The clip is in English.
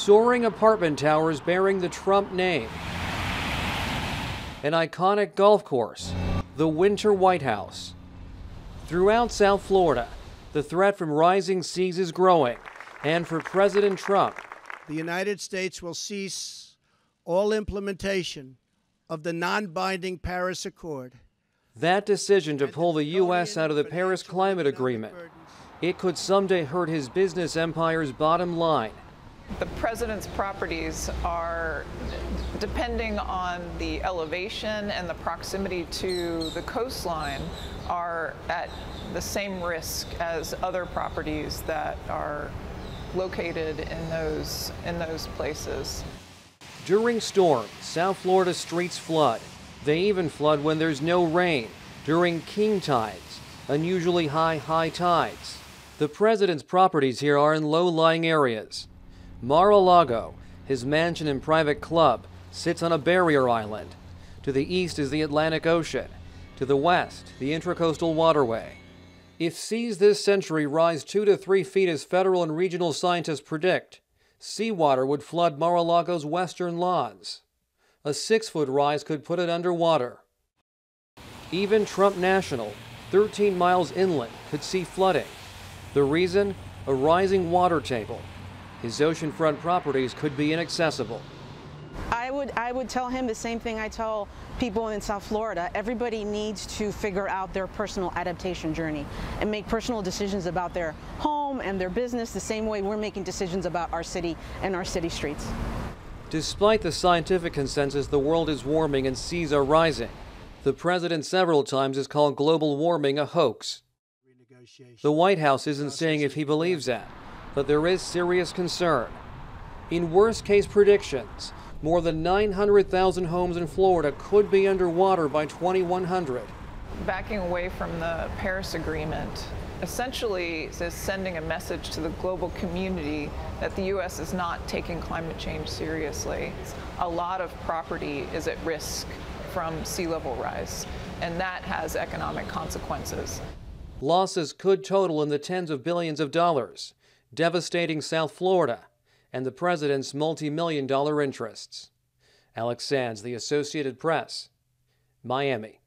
soaring apartment towers bearing the Trump name, an iconic golf course, the Winter White House. Throughout South Florida, the threat from rising seas is growing, and for President Trump, the United States will cease all implementation of the non-binding Paris Accord. That decision to pull the U.S. out of the Paris Climate Agreement, it could someday hurt his business empire's bottom line. The president's properties are, depending on the elevation and the proximity to the coastline, are at the same risk as other properties that are located in those places. During storms, South Florida streets flood. They even flood when there's no rain, during king tides, unusually high tides. The president's properties here are in low-lying areas. Mar-a-Lago, his mansion and private club, sits on a barrier island. To the east is the Atlantic Ocean. To the west, the Intracoastal Waterway. If seas this century rise 2 to 3 feet as federal and regional scientists predict, seawater would flood Mar-a-Lago's western lawns. A 6-foot rise could put it underwater. Even Trump National, 13 miles inland, could see flooding. The reason? A rising water table. His oceanfront properties could be inaccessible. I would tell him the same thing I tell people in South Florida. Everybody needs to figure out their personal adaptation journey and make personal decisions about their home and their business the same way we're making decisions about our city and our city streets. Despite the scientific consensus the world is warming and seas are rising, the president several times has called global warming a hoax. The White House isn't saying if he believes that, but there is serious concern. In worst-case predictions, more than 900,000 homes in Florida could be underwater by 2100. Backing away from the Paris Agreement essentially is sending a message to the global community that the U.S. is not taking climate change seriously. A lot of property is at risk from sea level rise, and that has economic consequences. Losses could total in the tens of billions of dollars, devastating South Florida and the president's multi-million-dollar interests. Alex Sands, The Associated Press, Miami.